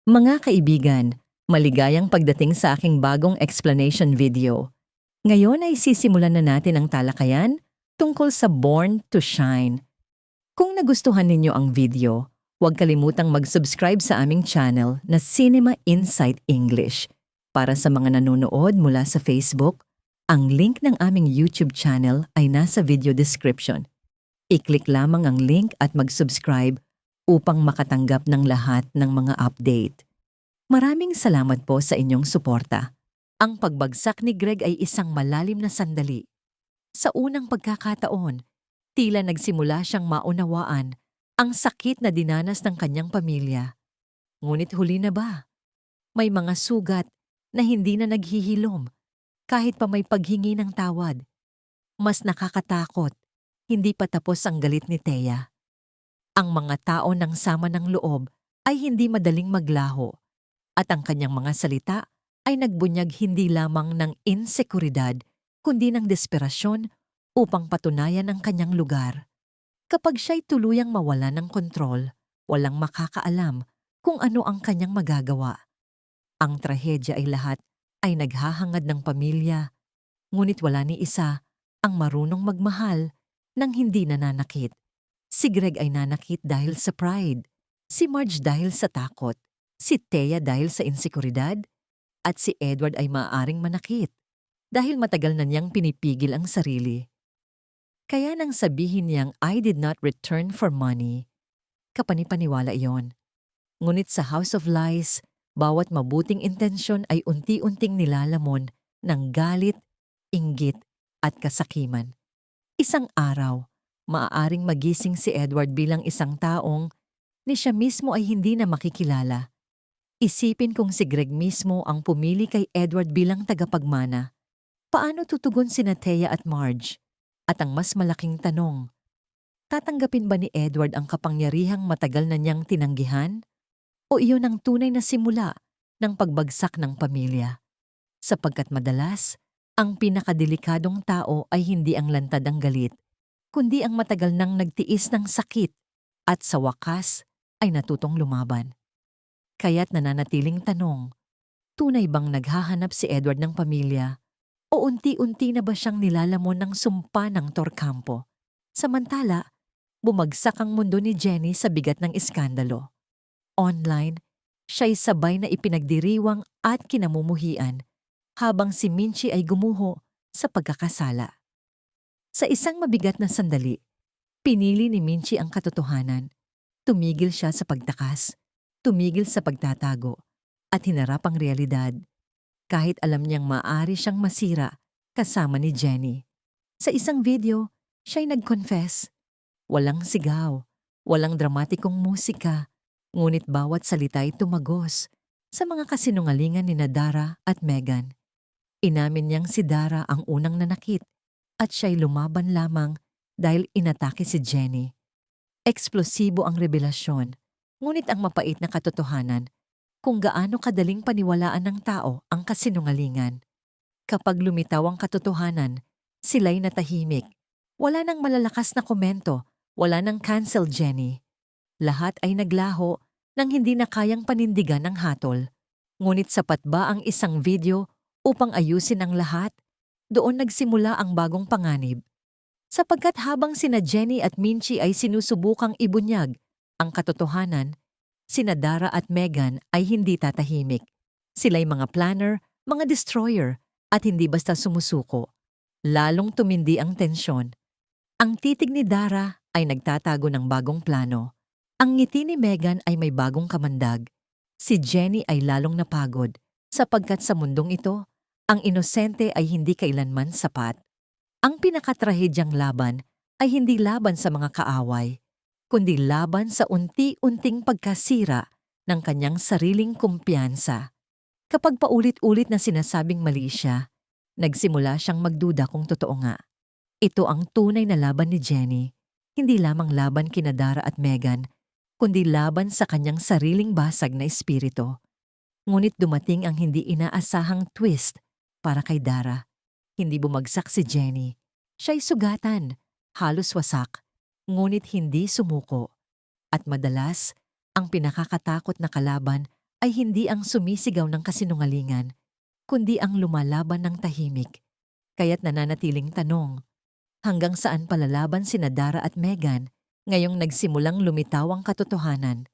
Mga kaibigan, maligayang pagdating sa aking bagong explanation video. Ngayon ay sisimulan na natin ang talakayan tungkol sa Born to Shine. Kung nagustuhan ninyo ang video, huwag kalimutang mag-subscribe sa aming channel na Cinema Insight English. Para sa mga nanonood mula sa Facebook, ang link ng aming YouTube channel ay nasa video description. I-click lamang ang link at mag-subscribe upang makatanggap ng lahat ng mga update. Maraming salamat po sa inyong suporta. Ang pagbagsak ni Greg ay isang malalim na sandali. Sa unang pagkakataon, tila nagsimula siyang maunawaan ang sakit na dinanas ng kanyang pamilya. Ngunit huli na ba? May mga sugat na hindi na naghihilom kahit pa may paghingi ng tawad. Mas nakakatakot, hindi pa tapos ang galit ni Thea. Ang mga tao ng sama ng loob ay hindi madaling maglaho at ang kanyang mga salita ay nagbunyag hindi lamang ng insekuridad kundi ng desperasyon upang patunayan ang kanyang lugar. Kapag siya'y tuluyang mawala ng kontrol, walang makakaalam kung ano ang kanyang magagawa. Ang trahedya ay lahat ay naghahangad ng pamilya, ngunit wala ni isa ang marunong magmahal nang hindi nananakit. Si Greg ay nanakit dahil sa pride, si Marge dahil sa takot, si Thea dahil sa insekuridad, at si Edward ay maaaring manakit dahil matagal na niyang pinipigil ang sarili. Kaya nang sabihin niyang I did not return for money, kapanipaniwala iyon. Ngunit sa House of Lies, bawat mabuting intensyon ay unti-unting nilalamon ng galit, inggit at kasakiman. Isang araw, maaaring magising si Edward bilang isang taong ni siya mismo ay hindi na makikilala. Isipin kung si Greg mismo ang pumili kay Edward bilang tagapagmana. Paano tutugon sina Thea at Marge? At ang mas malaking tanong, tatanggapin ba ni Edward ang kapangyarihang matagal na niyang tinanggihan? O iyon ang tunay na simula ng pagbagsak ng pamilya? Sapagkat madalas, ang pinakadelikadong tao ay hindi ang lantad ang galit, kundi ang matagal nang nagtiis ng sakit at sa wakas ay natutong lumaban. Kaya't nananatiling tanong, tunay bang naghahanap si Edward ng pamilya o unti-unti na ba siyang nilalamon ng sumpa ng Torcampo? Samantala, bumagsak ang mundo ni Jenny sa bigat ng iskandalo. Online, siya'y sabay na ipinagdiriwang at kinamumuhian habang si Minchie ay gumuho sa pagkakasala. Sa isang mabigat na sandali, pinili ni Minchie ang katotohanan. Tumigil siya sa pagtakas, tumigil sa pagtatago, at hinarap ang realidad. Kahit alam niyang maaari siyang masira kasama ni Jenny. Sa isang video, siya'y nag-confess. Walang sigaw, walang dramatikong musika, ngunit bawat salita'y tumagos sa mga kasinungalingan ni Dara at Megan. Inamin niyang si Dara ang unang nanakit at siya'y lumaban lamang dahil inatake si Jenny. Eksplosibo ang revelasyon, ngunit ang mapait na katotohanan kung gaano kadaling paniwalaan ng tao ang kasinungalingan. Kapag lumitaw ang katotohanan, sila'y natahimik. Wala nang malalakas na komento, wala nang cancel Jenny. Lahat ay naglaho nang hindi na kayang panindigan ng hatol. Ngunit sapat ba ang isang video upang ayusin ang lahat? Doon nagsimula ang bagong panganib. Sapagkat habang sina Jenny at Minchie ay sinusubukang ibunyag ang katotohanan, sina Dara at Megan ay hindi tatahimik. Sila'y mga planner, mga destroyer, at hindi basta sumusuko. Lalong tumindi ang tensyon. Ang titig ni Dara ay nagtatago ng bagong plano. Ang ngiti ni Megan ay may bagong kamandag. Si Jenny ay lalong napagod, sapagkat sa mundong ito, ang inosente ay hindi kailanman sapat. Ang pinakatrahedyang laban ay hindi laban sa mga kaaway, kundi laban sa unti-unting pagkasira ng kanyang sariling kumpiyansa. Kapag paulit-ulit na sinasabing mali siya, nagsimula siyang magduda kung totoo nga. Ito ang tunay na laban ni Jenny, hindi lamang laban kina Dara at Megan, kundi laban sa kanyang sariling basag na espiritu. Ngunit dumating ang hindi inaasahang twist para kay Dara. Hindi bumagsak si Jenny. Siya'y sugatan, halos wasak, ngunit hindi sumuko. At madalas, ang pinakakatakot na kalaban ay hindi ang sumisigaw ng kasinungalingan, kundi ang lumalaban ng tahimik. Kaya't nananatiling tanong, hanggang saan palalaban sina Dara at Megan ngayong nagsimulang lumitaw ang katotohanan?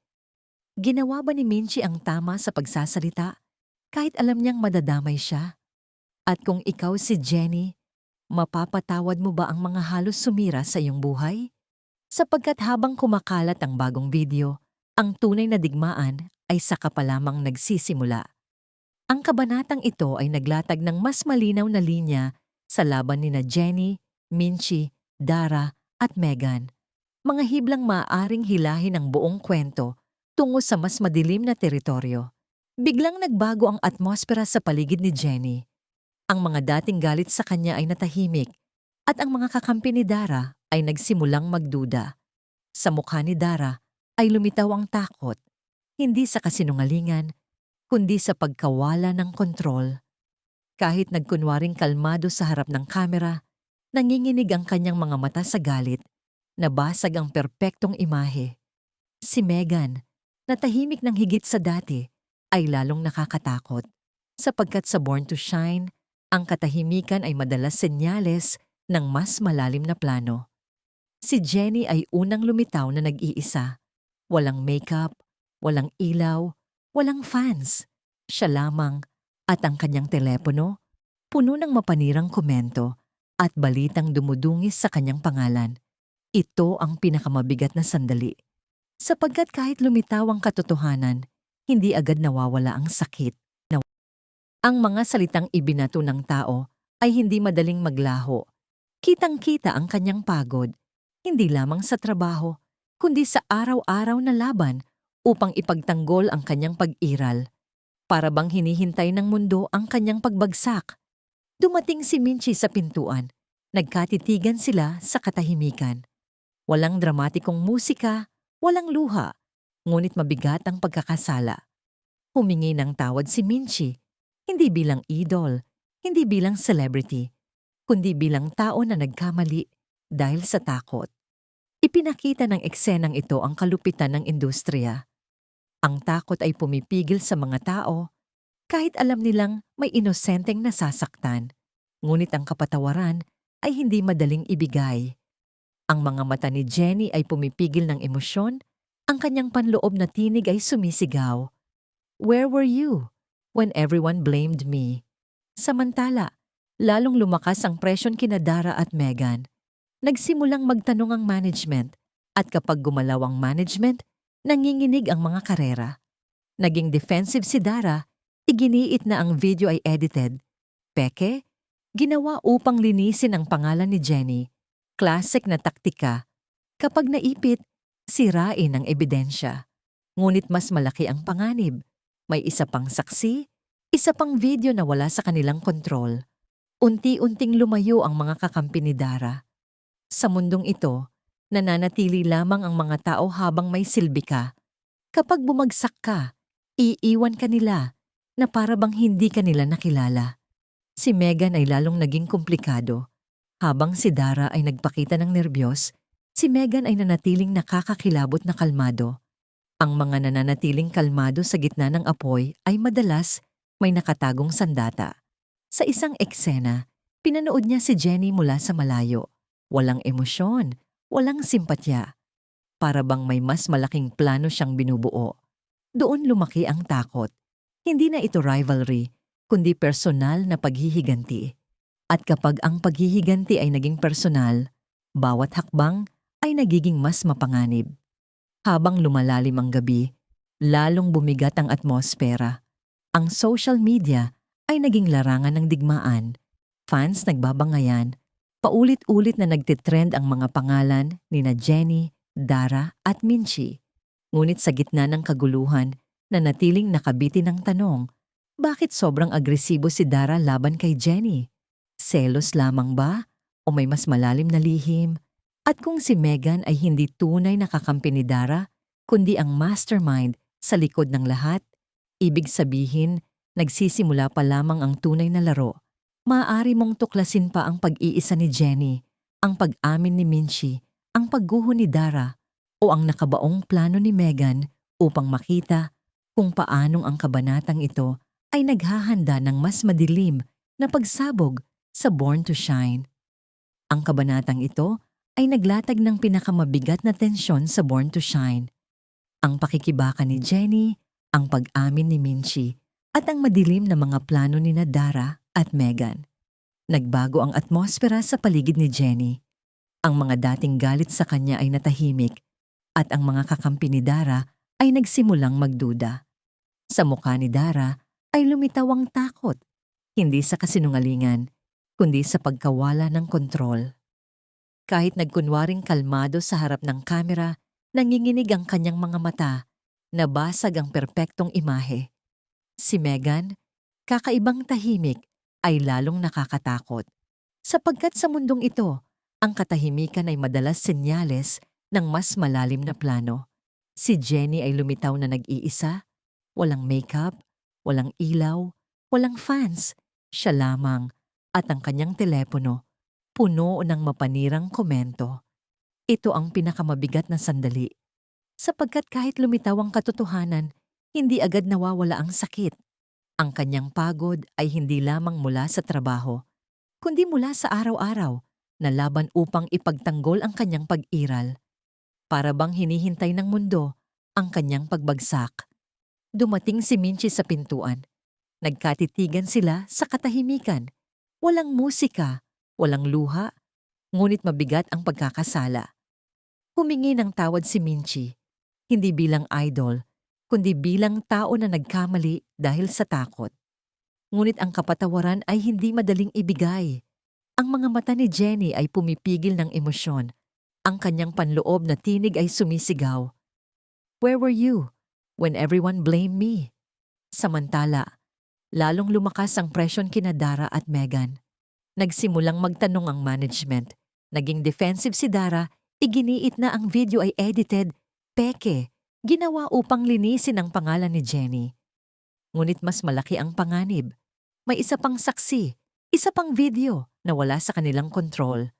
Ginawa ba ni Minchi ang tama sa pagsasalita kahit alam niyang madadamay siya? At kung ikaw si Jenny, mapapatawad mo ba ang mga halos sumira sa iyong buhay? Sapagkat habang kumakalat ang bagong video, ang tunay na digmaan ay saka pa lamang nagsisimula. Ang kabanatang ito ay naglatag ng mas malinaw na linya sa laban nina Jenny, Minchi, Dara at Megan. Mga hiblang maaaring hilahin ang buong kwento tungo sa mas madilim na teritoryo. Biglang nagbago ang atmosfera sa paligid ni Jenny. Ang mga dating galit sa kanya ay natahimik at ang mga kakampi ni Dara ay nagsimulang magduda. Sa mukha ni Dara ay lumitaw ang takot, hindi sa kasinungalingan, kundi sa pagkawala ng kontrol. Kahit nagkunwaring kalmado sa harap ng kamera, nanginginig ang kanyang mga mata sa galit, nabasag ang perpektong imahe. Si Megan, na tahimik ng higit sa dati, ay lalong nakakatakot. Sapagkat sa Born to Shine, ang katahimikan ay madalas senyales ng mas malalim na plano. Si Jenny ay unang lumitaw na nag-iisa. Walang makeup, walang ilaw, walang fans. Siya lamang at ang kanyang telepono, puno ng mapanirang komento at balitang dumudungis sa kanyang pangalan. Ito ang pinakamabigat na sandali. Sapagkat kahit lumitaw ang katotohanan, hindi agad nawawala ang sakit. Ang mga salitang ibinato ng tao ay hindi madaling maglaho. Kitang-kita ang kanyang pagod, hindi lamang sa trabaho, kundi sa araw-araw na laban upang ipagtanggol ang kanyang pag-iral. Para bang hinihintay ng mundo ang kanyang pagbagsak. Dumating si Minchi sa pintuan. Nagkatitigan sila sa katahimikan. Walang dramatikong musika, walang luha, ngunit mabigat ang pagkakasala. Humingi ng tawad si Minchi, hindi bilang idol, hindi bilang celebrity, kundi bilang tao na nagkamali dahil sa takot. Ipinakita ng eksenang ito ang kalupitan ng industriya. Ang takot ay pumipigil sa mga tao kahit alam nilang may inosenteng nasasaktan, ngunit ang kapatawaran ay hindi madaling ibigay. Ang mga mata ni Jenny ay pumipigil ng emosyon, ang kanyang panloob na tinig ay sumisigaw. Where were you when everyone blamed me? Samantala, lalong lumakas ang presyon kina Dara at Megan. Nagsimulang magtanong ang management at kapag gumalaw ang management, nanginginig ang mga karera. Naging defensive si Dara, iginiit na ang video ay edited. Peke, ginawa upang linisin ang pangalan ni Jenny. Classic na taktika. Kapag naipit, sirain ang ebidensya. Ngunit mas malaki ang panganib. May isa pang saksi, isa pang video na wala sa kanilang kontrol. Unti-unting lumayo ang mga kakampi ni Dara. Sa mundong ito, nananatili lamang ang mga tao habang may silbi ka. Kapag bumagsak ka, iiwan ka nila na para bang hindi ka nila nakilala. Si Megan ay lalong naging komplikado. Habang si Dara ay nagpakita ng nerbiyos, si Megan ay nanatiling nakakakilabot na kalmado. Ang mga nananatiling kalmado sa gitna ng apoy ay madalas may nakatagong sandata. Sa isang eksena, pinanood niya si Jenny mula sa malayo. Walang emosyon, walang simpatya. Para bang may mas malaking plano siyang binubuo. Doon lumaki ang takot. Hindi na ito rivalry, kundi personal na paghihiganti. At kapag ang paghihiganti ay naging personal, bawat hakbang ay nagiging mas mapanganib. Habang lumalalim ang gabi, lalong bumigat ang atmosfera. Ang social media ay naging larangan ng digmaan. Fans nagbabangayan, paulit-ulit na nagtitrend ang mga pangalan nina Jenny, Dara at Minchi. Ngunit sa gitna ng kaguluhan, nanatiling nakabitin ng tanong, bakit sobrang agresibo si Dara laban kay Jenny? Selos lamang ba? O may mas malalim na lihim? At kung si Megan ay hindi tunay na kakampi ni Dara, kundi ang mastermind sa likod ng lahat, ibig sabihin, nagsisimula pa lamang ang tunay na laro. Maaari mong tuklasin pa ang pag-iisa ni Jenny, ang pag-amin ni Minchi, ang pagguho ni Dara, o ang nakabaong plano ni Megan upang makita kung paanong ang kabanatang ito ay naghahanda ng mas madilim na pagsabog sa Born to Shine. Ang kabanatang ito ay naglatag ng pinakamabigat na tensyon sa Born to Shine. Ang pakikibaka ni Jenny, ang pag-amin ni Minchie, at ang madilim na mga plano ni Dara at Megan. Nagbago ang atmosfera sa paligid ni Jenny. Ang mga dating galit sa kanya ay natahimik at ang mga kakampi ni Dara ay nagsimulang magduda. Sa mukha ni Dara ay lumitaw ang takot, hindi sa kasinungalingan, kundi sa pagkawala ng kontrol. Kahit nagkunwaring kalmado sa harap ng kamera, nanginginig ang kanyang mga mata, nabasag ang perpektong imahe. Si Megan, kakaibang tahimik, ay lalong nakakatakot. Sapagkat sa mundong ito, ang katahimikan ay madalas senyales ng mas malalim na plano. Si Jenny ay lumitaw na nag-iisa, walang makeup, walang ilaw, walang fans, siya lamang at ang kanyang telepono, puno ng mapanirang komento. Ito ang pinakamabigat na sandali, sapagkat kahit lumitaw ang katotohanan, hindi agad nawawala ang sakit. Ang kanyang pagod ay hindi lamang mula sa trabaho, kundi mula sa araw-araw na laban upang ipagtanggol ang kanyang pag-iral. Para bang hinihintay ng mundo ang kanyang pagbagsak. Dumating si Minchie sa pintuan. Nagkatitigan sila sa katahimikan. Walang musika, walang luha, ngunit mabigat ang pagkakasala. Humingi ng tawad si Minchie, hindi bilang idol, kundi bilang tao na nagkamali dahil sa takot. Ngunit ang kapatawaran ay hindi madaling ibigay. Ang mga mata ni Jenny ay pumipigil ng emosyon. Ang kanyang panloob na tinig ay sumisigaw. Where were you when everyone blamed me? Samantala, lalong lumakas ang presyon kina Dara at Megan. Nagsimulang magtanong ang management. Naging defensive si Dara, iginiit na ang video ay edited, peke, ginawa upang linisin ang pangalan ni Jenny. Ngunit mas malaki ang panganib. May isa pang saksi, isa pang video na wala sa kanilang kontrol.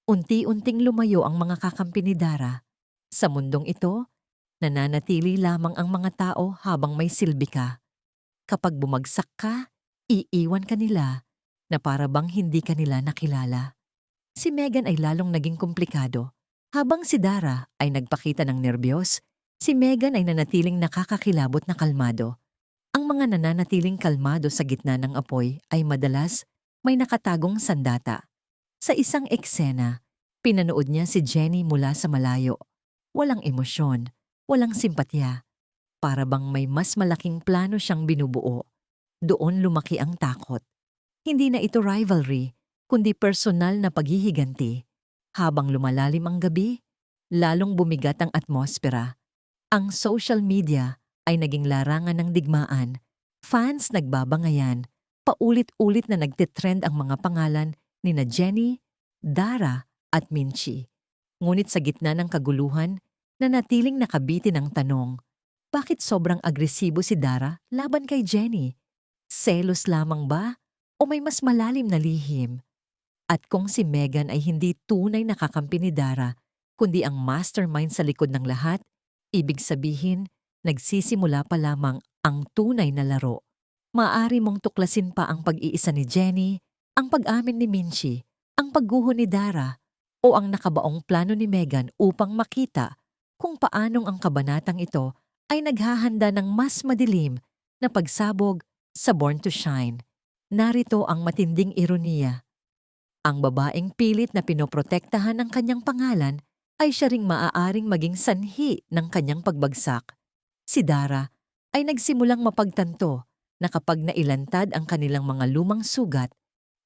Unti-unting lumayo ang mga kakampi ni Dara. Sa mundong ito, nananatili lamang ang mga tao habang may silbi ka. Kapag bumagsak ka, iiwan ka nila na para bang hindi ka nila nakilala. Si Megan ay lalong naging komplikado. Habang si Dara ay nagpakita ng nerbiyos, si Megan ay nanatiling nakakakilabot na kalmado. Ang mga nananatiling kalmado sa gitna ng apoy ay madalas may nakatagong sandata. Sa isang eksena, pinanood niya si Jenny mula sa malayo. Walang emosyon, walang simpatya. Para bang may mas malaking plano siyang binubuo. Doon lumaki ang takot. Hindi na ito rivalry, kundi personal na paghihiganti. Habang lumalalim ang gabi, lalong bumigat ang atmosfera. Ang social media ay naging larangan ng digmaan. Fans nagbabangayan. Paulit-ulit na nagtitrend ang mga pangalan ni Jenny, Dara at Minchie. Ngunit sa gitna ng kaguluhan, nanatiling nakabitin ang tanong, bakit sobrang agresibo si Dara laban kay Jenny? Selos lamang ba o may mas malalim na lihim? At kung si Megan ay hindi tunay na kakampi ni Dara, kundi ang mastermind sa likod ng lahat, ibig sabihin, nagsisimula pa lamang ang tunay na laro. Maaari mong tuklasin pa ang pag-iisa ni Jenny, ang pag-amin ni Minchie, ang pagguho ni Dara, o ang nakabaong plano ni Megan upang makita kung paanong ang kabanatang ito ay naghahanda ng mas madilim na pagsabog sa Born to Shine. Narito ang matinding ironiya. Ang babaeng pilit na pinoprotektahan ng kanyang pangalan ay siya ring maaaring maging sanhi ng kanyang pagbagsak. Si Dara ay nagsimulang mapagtanto na kapag nailantad ang kanilang mga lumang sugat,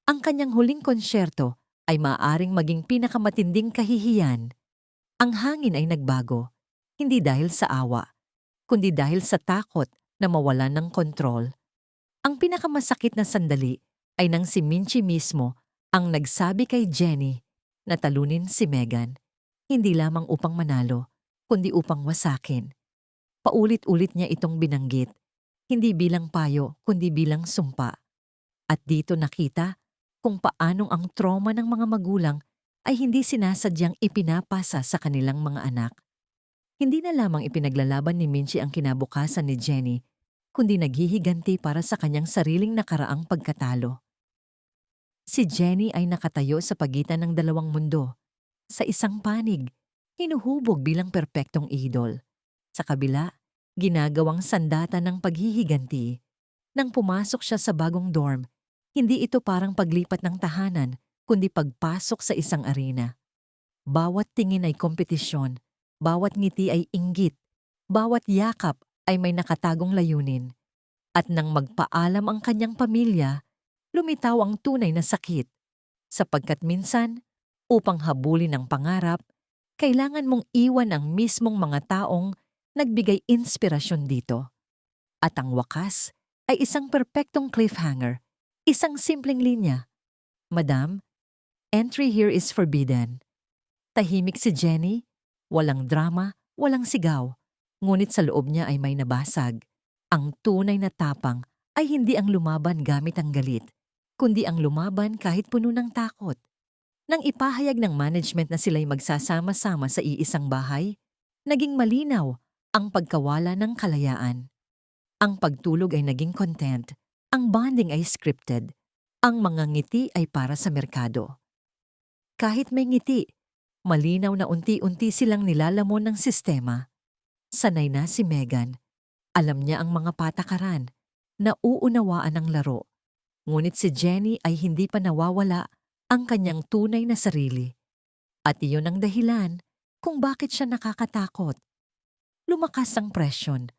ang kanyang huling konsyerto ay maaaring maging pinakamatinding kahihiyan. Ang hangin ay nagbago, hindi dahil sa awa, kundi dahil sa takot na mawalan ng kontrol. Ang pinakamasakit na sandali ay nang si Minchie mismo ang nagsabi kay Jenny na talunin si Megan, hindi lamang upang manalo, kundi upang wasakin. Paulit-ulit niya itong binanggit, hindi bilang payo, kundi bilang sumpa. At dito nakita kung paanong ang trauma ng mga magulang ay hindi sinasadyang ipinapasa sa kanilang mga anak. Hindi na lamang ipinaglalaban ni Minchie ang kinabukasan ni Jenny, kundi naghihiganti para sa kanyang sariling nakaraang pagkatalo. Si Jenny ay nakatayo sa pagitan ng dalawang mundo. Sa isang panig, hinuhubog bilang perpektong idol. Sa kabila, ginagawang sandata ng paghihiganti. Nang pumasok siya sa bagong dorm, hindi ito parang paglipat ng tahanan, kundi pagpasok sa isang arena. Bawat tingin ay kompetisyon, bawat ngiti ay inggit, bawat yakap ay may nakatagong layunin. At nang magpaalam ang kanyang pamilya, lumitaw ang tunay na sakit. Sapagkat minsan, upang habulin ang pangarap, kailangan mong iwan ang mismong mga taong nagbigay inspirasyon dito. At ang wakas ay isang perpektong cliffhanger, isang simpleng linya. Madam, entry here is forbidden. Tahimik si Jenny, walang drama, walang sigaw, ngunit sa loob niya ay may nabasag. Ang tunay na tapang ay hindi ang lumaban gamit ang galit, kundi ang lumaban kahit puno ng takot. Nang ipahayag ng management na sila'y magsasama-sama sa iisang bahay, naging malinaw ang pagkawala ng kalayaan. Ang pagtulog ay naging content, ang bonding ay scripted, ang mga ngiti ay para sa merkado. Kahit may ngiti, malinaw na unti-unti silang nilalamon ng sistema. Sanay na si Megan. Alam niya ang mga patakaran, nauunawaan ang laro. Ngunit si Jenny ay hindi pa nawawala ang kanyang tunay na sarili. At iyon ang dahilan kung bakit siya nakakatakot. Lumakas ang presyon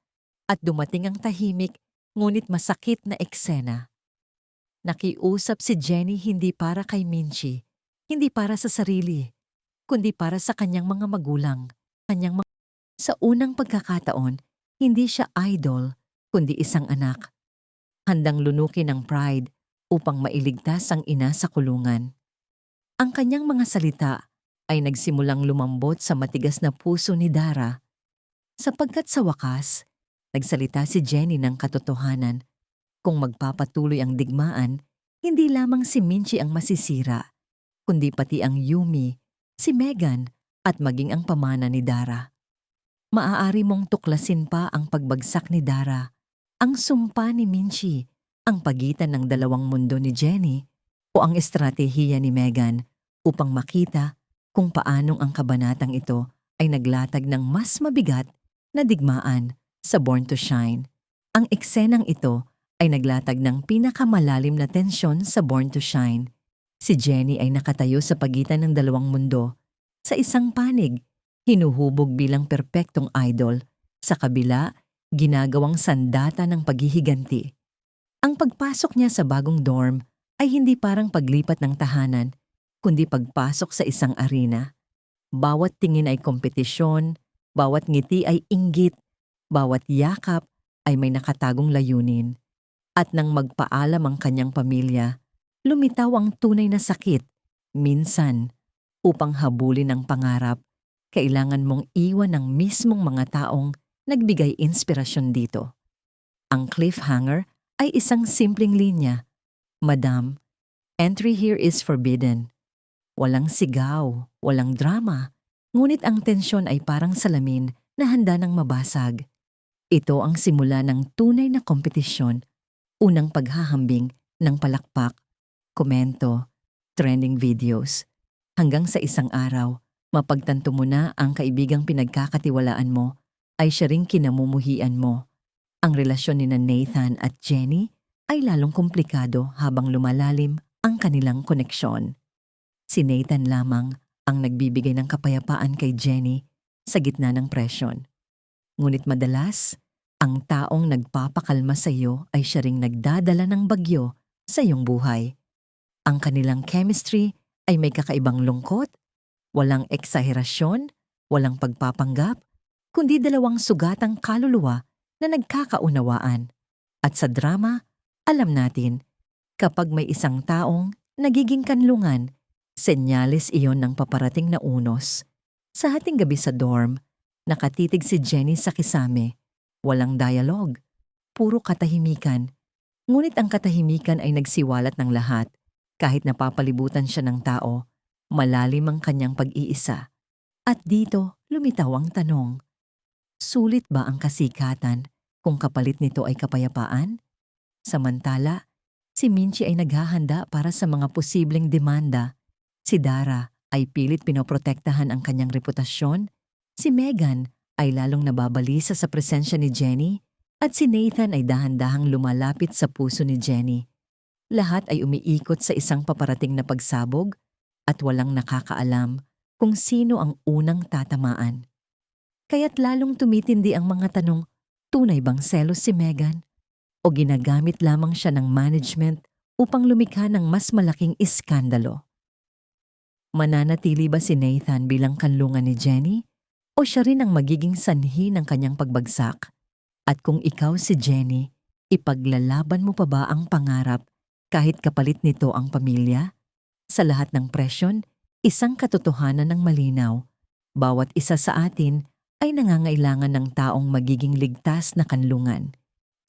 at dumating ang tahimik ngunit masakit na eksena. Nakiusap si Jenny hindi para kay Minchie, hindi para sa sarili, kundi para sa kanyang mga magulang. Sa unang pagkakataon, hindi siya idol, kundi isang anak. Handang lunukin ng pride upang mailigtas ang ina sa kulungan. Ang kanyang mga salita ay nagsimulang lumambot sa matigas na puso ni Dara. Sapagkat sa wakas, nagsalita si Jenny ng katotohanan. Kung magpapatuloy ang digmaan, hindi lamang si Minchie ang masisira, kundi pati ang Yumi, si Megan at maging ang pamana ni Dara. Maaari mong tuklasin pa ang pagbagsak ni Dara, ang sumpa ni Minchie, ang pagitan ng dalawang mundo ni Jenny o ang estratehiya ni Megan upang makita kung paanong ang kabanatang ito ay naglatag ng mas mabigat na digmaan sa Born to Shine. Ang eksenang ito ay naglatag ng pinakamalalim na tensyon sa Born to Shine. Si Jenny ay nakatayo sa pagitan ng dalawang mundo. Sa isang panig, hinuhubog bilang perpektong idol. Sa kabila, ginagawang sandata ng paghihiganti. Ang pagpasok niya sa bagong dorm ay hindi parang paglipat ng tahanan, kundi pagpasok sa isang arena. Bawat tingin ay kompetisyon, bawat ngiti ay inggit, bawat yakap ay may nakatagong layunin. At nang magpaalam ang kanyang pamilya, lumitaw ang tunay na sakit. Minsan, upang habulin ang pangarap, kailangan mong iwan ang mismong mga taong nagbigay inspirasyon dito. Ang cliffhanger ay isang simpleng linya. Madam, entry here is forbidden. Walang sigaw, walang drama, ngunit ang tensyon ay parang salamin na handa ng mabasag. Ito ang simula ng tunay na kompetisyon, unang paghahambing ng palakpak, komento, trending videos. Hanggang sa isang araw, mapagtanto mo na ang kaibigang pinagkakatiwalaan mo ay siya ring kinamumuhian mo. Ang relasyon ni Nathan at Jenny ay lalong komplikado habang lumalalim ang kanilang koneksyon. Si Nathan lamang ang nagbibigay ng kapayapaan kay Jenny sa gitna ng presyon. Ngunit madalas, ang taong nagpapakalma sa iyo ay siya ring nagdadala ng bagyo sa iyong buhay. Ang kanilang chemistry ay may kakaibang lungkot, walang eksaherasyon, walang pagpapanggap, kundi dalawang sugatang kaluluwa na nagkakaunawaan. At sa drama, alam natin, kapag may isang taong nagiging kanlungan, senyales iyon ng paparating na unos. Sa hating gabi sa dorm, nakatitig si Jenny sa kisame. Walang dialogue, puro katahimikan. Ngunit ang katahimikan ay nagsiwalat ng lahat. Kahit napapalibutan siya ng tao, malalim ang kanyang pag-iisa. At dito, lumitaw ang tanong. Sulit ba ang kasikatan kung kapalit nito ay kapayapaan. Samantala, si Minchi ay naghahanda para sa mga posibleng demanda. Si Dara ay pilit pinoprotektahan ang kanyang reputasyon. Si Megan ay lalong nababalisa sa presensya ni Jenny at si Nathan ay dahan-dahang lumalapit sa puso ni Jenny. Lahat ay umiikot sa isang paparating na pagsabog at walang nakakaalam kung sino ang unang tatamaan. Kaya't lalong tumitindi ang mga tanong, tunay bang selos si Megan? O ginagamit lamang siya ng management upang lumikha ng mas malaking iskandalo? Mananatili ba si Nathan bilang kanlungan ni Jenny? O siya rin ang magiging sanhi ng kanyang pagbagsak? At kung ikaw si Jenny, ipaglalaban mo pa ba ang pangarap kahit kapalit nito ang pamilya? Sa lahat ng presyon, isang katotohanan ng malinaw. Bawat isa sa atin ay nangangailangan ng taong magiging ligtas na kanlungan.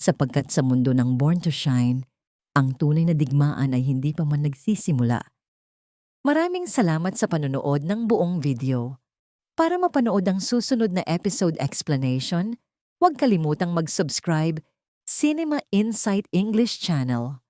Sapagkat sa mundo ng Born to Shine, ang tunay na digmaan ay hindi pa man nagsisimula. Maraming salamat sa panonood ng buong video. Para mapanood ang susunod na episode explanation, huwag kalimutang mag-subscribe Cinema Insight English Channel.